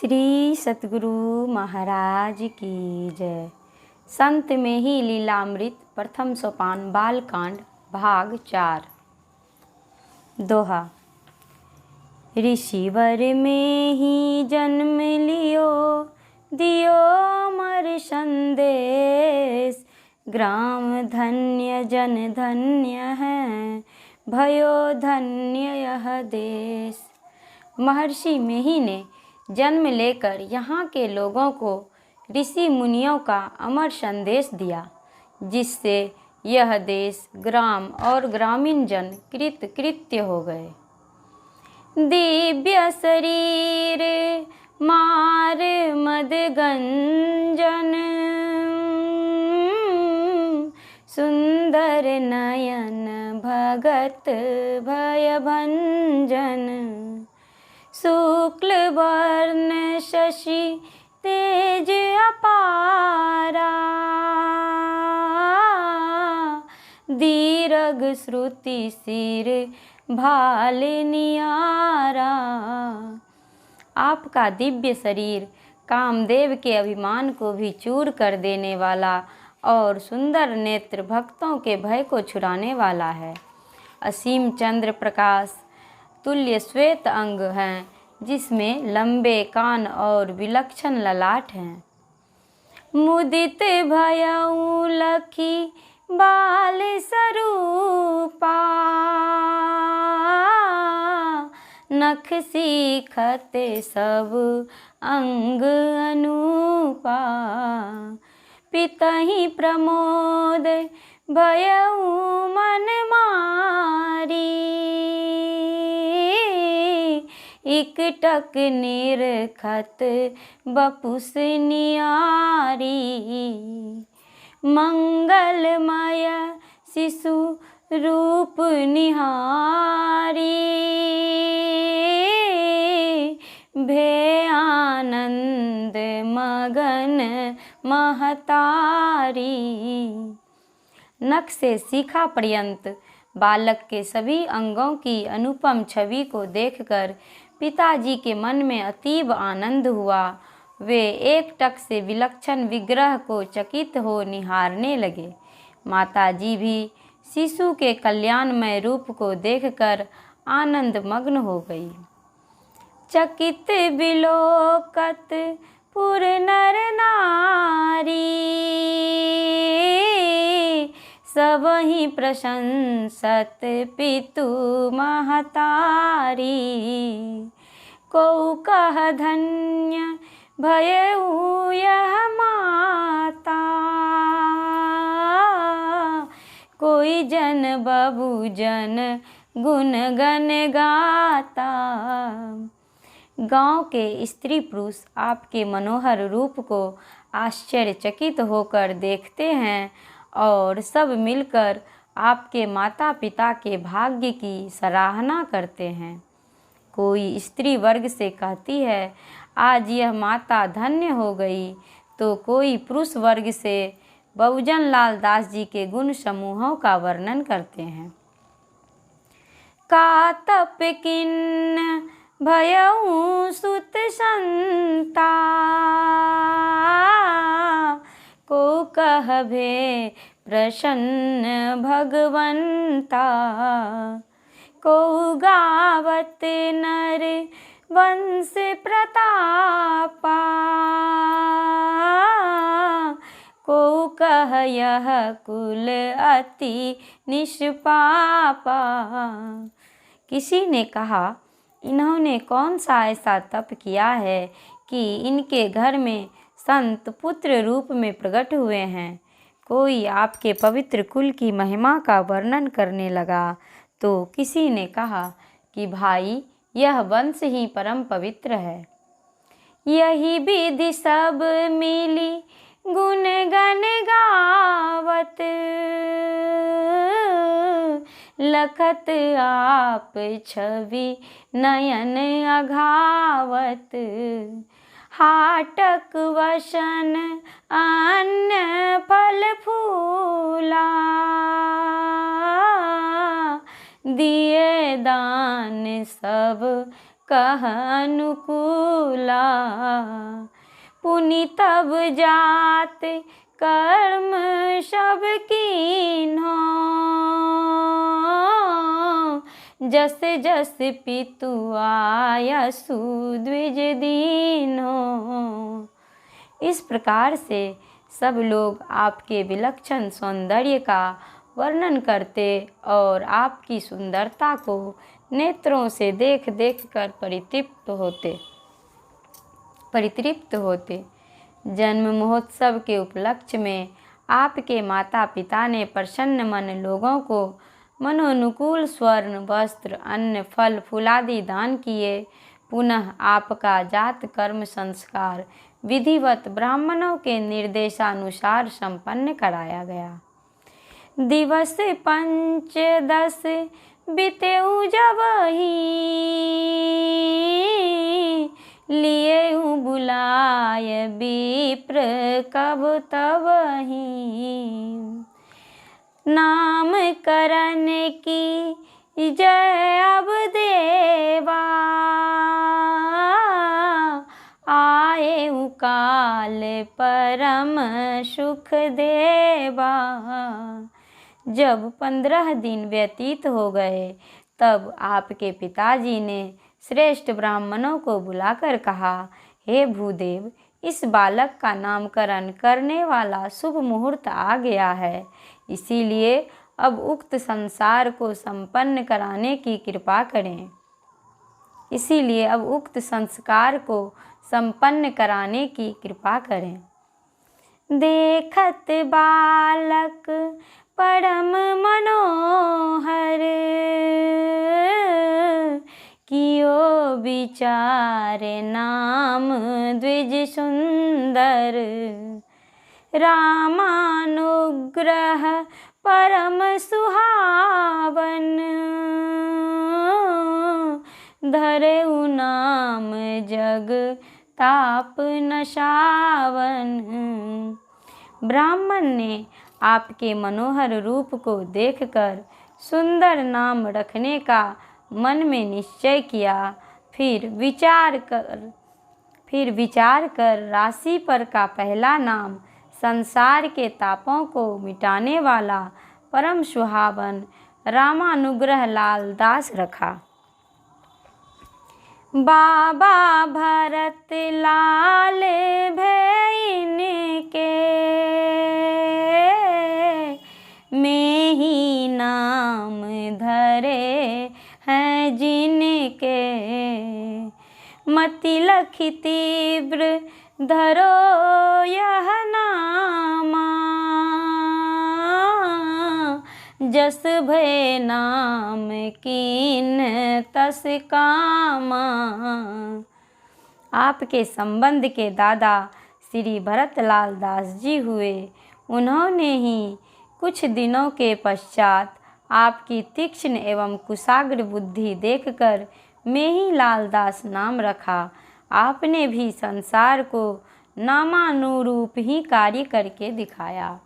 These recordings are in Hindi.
श्री सतगुरु महाराज की जय। संत में ही लीलामृत प्रथम सोपान बालकांड भाग 4। दोहा। ऋषिवर में ही जन्म लियो, दियो अमर संदेश। ग्राम धन्य जन धन्य है, भयो धन्य यह देश। महर्षि मेही ने जन्म लेकर यहाँ के लोगों को ऋषि मुनियों का अमर संदेश दिया, जिससे यह देश, ग्राम और ग्रामीण जन कृत कृत्य हो गए। दिव्य शरीर मार मद गंजन, सुंदर नयन भगत भय भंजन। शुक्ल वर्ण शशि तेज अपारा, दीर्घ श्रुति सिर भाल नियारा। आपका दिव्य शरीर कामदेव के अभिमान को भी चूर कर देने वाला और सुंदर नेत्र भक्तों के भय को छुड़ाने वाला है। असीम चंद्र प्रकाश तुल्य श्वेत अंग हैं, जिसमें लंबे कान और विलक्षण ललाट हैं। मुदित भयउ लखी बाल स्वरूपा, नख सीखते सब अंग अनूपा। पितहि प्रमोद भयउ मन मारी, इकटक निरखत बपुस नियारी। मंगलमय शिशु रूप निहारी, भे आनंद मगन महतारी। नख से शिखा पर्यंत बालक के सभी अंगों की अनुपम छवि को देखकर पिताजी के मन में अतीब आनंद हुआ। वे एकटक से विलक्षण विग्रह को चकित हो निहारने लगे। माताजी भी शिशु के कल्याणमय रूप को देखकर आनंद मग्न हो गई। चकित बिलोकत पुर नर नारी, सबहि प्रशंसत पितु महतारी। को कह धन्य भयउ यह माता, कोई जन बबु जन गुण गन गाता। गांव के स्त्री पुरुष आपके मनोहर रूप को आश्चर्यचकित होकर देखते हैं और सब मिलकर आपके माता पिता के भाग्य की सराहना करते हैं। कोई स्त्री वर्ग से कहती है, आज यह माता धन्य हो गई, तो कोई पुरुष वर्ग से बहुजन लाल दास जी के गुण समूहों का वर्णन करते हैं। का तप किन्न भयउ सुत संता, को कहबे प्रसन्न भगवंता। को गावत नर वंश प्रतापा, को कह यह कुल अति निष्पापा। किसी ने कहा, इन्होंने कौन सा ऐसा तप किया है कि इनके घर में संत पुत्र रूप में प्रकट हुए हैं। कोई आपके पवित्र कुल की महिमा का वर्णन करने लगा, तो किसी ने कहा कि भाई, यह वंश ही परम पवित्र है। यही विधि सब मिली गुण गण गावत, लखत आप छवि नयन अघावत। हाटक वसन अन्न फल फूला, दिए दान सब कह अनुकूला। पुनि तब जात कर्म सब कीन्हो, जस जस पितु आयसु द्विज दीन्हो। इस प्रकार से सब लोग आपके विलक्षण सौंदर्य का वर्णन करते और आपकी सुंदरता को नेत्रों से देख देख कर परितृप्त होते। जन्म महोत्सव के उपलक्ष्य में आपके माता पिता ने प्रसन्न मन लोगों को मनोनुकूल स्वर्ण वस्त्र अन्न फल फूलादि दान किए। पुनः आपका जात कर्म संस्कार विधिवत ब्राह्मणों के निर्देशानुसार संपन्न कराया गया। दिवस 5-10 बीतेउ जबहि, लिए बुलाय विप्र कब तबहि। नाम करण की जय अब देवा, आए काल परम सुख देवा। जब 15 दिन व्यतीत हो गए तब आपके पिताजी ने श्रेष्ठ ब्राह्मणों को बुलाकर कहा, हे भूदेव, इस बालक का नामकरण करने वाला शुभ मुहूर्त आ गया है, इसीलिए अब उक्त संसार को संपन्न कराने की कृपा करें। इसीलिए अब उक्त संस्कार को संपन्न कराने की कृपा करें। देखत बालक परम मनोहर, कियो विचार नाम द्विज सुंदर। रामानुग्रह परम सुहावन, धरेउ नाम जग ताप नशावन। ब्राह्मण ने आपके मनोहर रूप को देखकर सुंदर नाम रखने का मन में निश्चय किया। फिर विचार कर राशि पर का पहला नाम संसार के तापों को मिटाने वाला परम सुहावन रामानुग्रह लाल दास रखा। बाबा भरत लाल भैन के, में ही नाम धरे हैं जिनके। मति लखी तीव्र धरो यह नामा, जस भय नाम कीन तस कामा। आपके संबंध के दादा श्री भरतलाल दास जी हुए। उन्होंने ही कुछ दिनों के पश्चात आपकी तीक्ष्ण एवं कुशाग्र बुद्धि देखकर मेही लाल दास नाम रखा। आपने भी संसार को नामानुरूप ही कार्य करके दिखाया।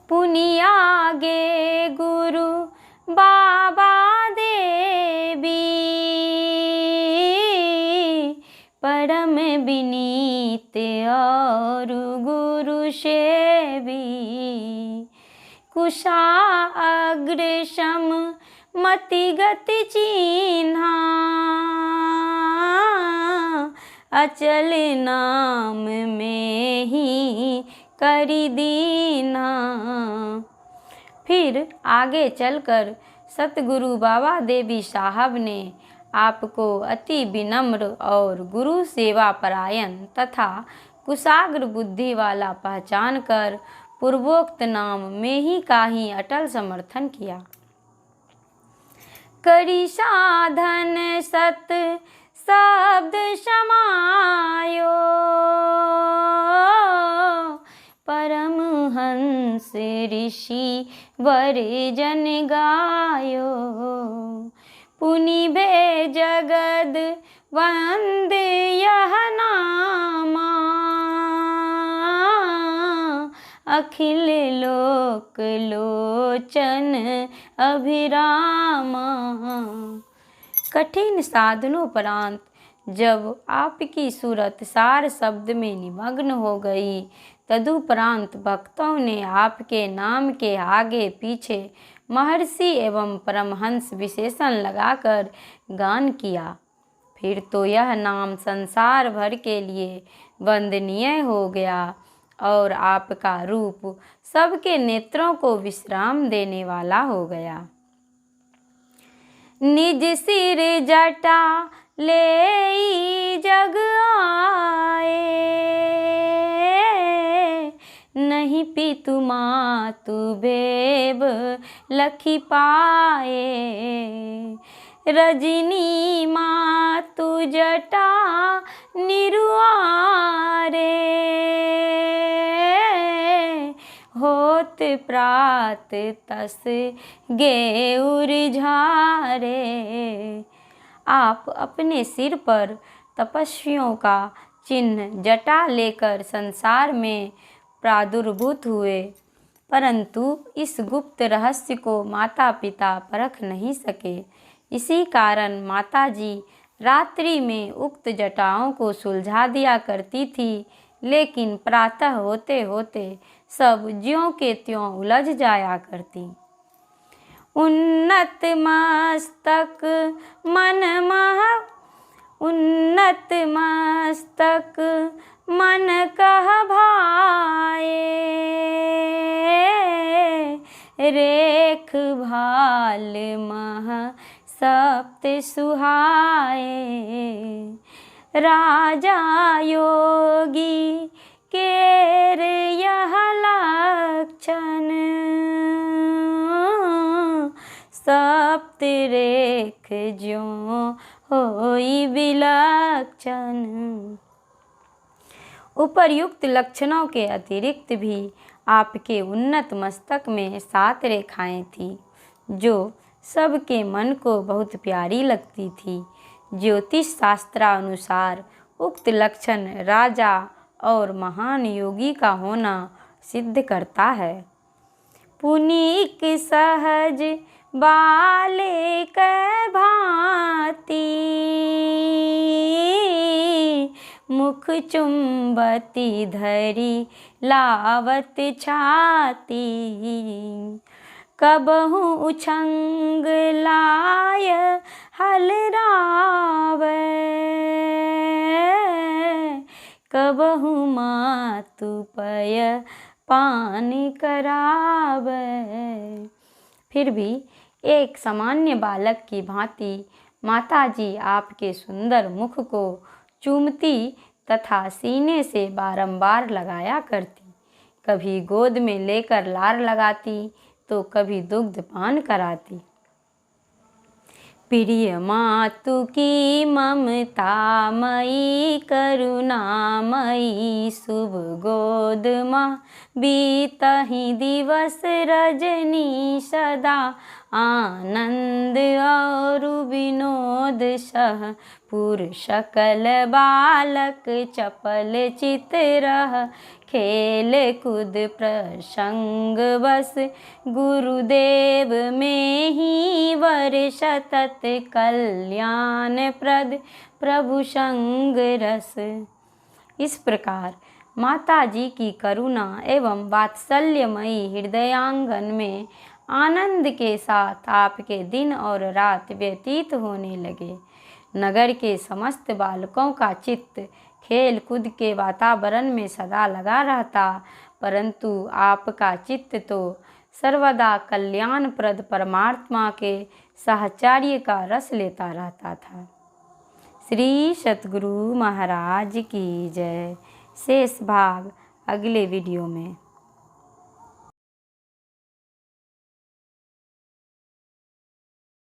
पुनि आगे गुरु बाबा देवी, परम विनीत और गुरु सेवी। कुशाग्र सम मति गति चिन्हा, अचल नाम में ही करी दीना। फिर आगे चलकर सतगुरु बाबा देवी साहब ने आपको अति विनम्र और गुरु सेवा परायण तथा कुशाग्र बुद्धि वाला पहचान कर पूर्वोक्त नाम में ही का ही अटल समर्थन किया। करी साधन सत शब्द समायो, परमहंस ऋषि वर जन गायो। पुनि भे जगद वंद यह नामा, अखिल लोक लोचन अभिरामा। कठिन साधनोपरांत जब आपकी सूरत सार शब्द में निमग्न हो गई, तदुपरांत भक्तों ने आपके नाम के आगे पीछे महर्षि एवं परमहंस विशेषण लगाकर गान किया। फिर तो यह नाम संसार भर के लिए वंदनीय हो गया और आपका रूप सबके नेत्रों को विश्राम देने वाला हो गया। निज सिर जटा ले जग आए, नहीं पितु मातु बेब लखी पाए। रजनी मातु जटा निरुआरे, होत प्रात तस गे उरझारे। आप अपने सिर पर तपस्वियों का चिन्ह जटा लेकर संसार में प्रादुर्भूत हुए, परंतु इस गुप्त रहस्य को माता पिता परख नहीं सके। इसी कारण माताजी रात्रि में उक्त जटाओं को सुलझा दिया करती थी, लेकिन प्रातः होते होते सब ज्यों के त्यों उलझ जाया करती। उन्नत मस्तक मन कह भाए, रेख भाल मह सप्त सुहाए। राजा योगी केर यह लक्षण, सप्त रेख ज्यों होई विलक्षण। उपर्युक्त लक्षणों के अतिरिक्त भी आपके उन्नत मस्तक में 7 रेखाएं थीं, जो सबके मन को बहुत प्यारी लगती थी। ज्योतिष शास्त्रानुसार उक्त लक्षण राजा और महान योगी का होना सिद्ध करता है। पुनीक सहज बाले कै भांति, मुख चुंबती धरी लावत छाती। कबहु उछंग लाय हलरावे, कबहु मातु पय पान करावे। फिर भी एक सामान्य बालक की भांति माताजी आपके सुंदर मुख को चूमती तथा सीने से बारंबार लगाया करती। कभी गोद में लेकर लार लगाती तो कभी दुग्ध पान कराती। प्रिय मातु की ममता मई करुणा मई, शुभ गोद माँ बीतहि दिवस रजनी सदा। आनंद और विनोद सह पुर सकल बालक, चपल चित रह खेल कूद प्रसंग बस। गुरुदेव में ही वर सतत कल्याण प्रद प्रभु संग रस। इस प्रकार माताजी की करुणा एवं वात्सल्यमयी हृदयांगन में आनंद के साथ आपके दिन और रात व्यतीत होने लगे। नगर के समस्त बालकों का चित्त खेल कूद के वातावरण में सदा लगा रहता, परंतु आपका चित्त तो सर्वदा कल्याणप्रद परमात्मा के साहचर्य का रस लेता रहता था। श्री सतगुरु महाराज की जय। शेष भाग अगले वीडियो में।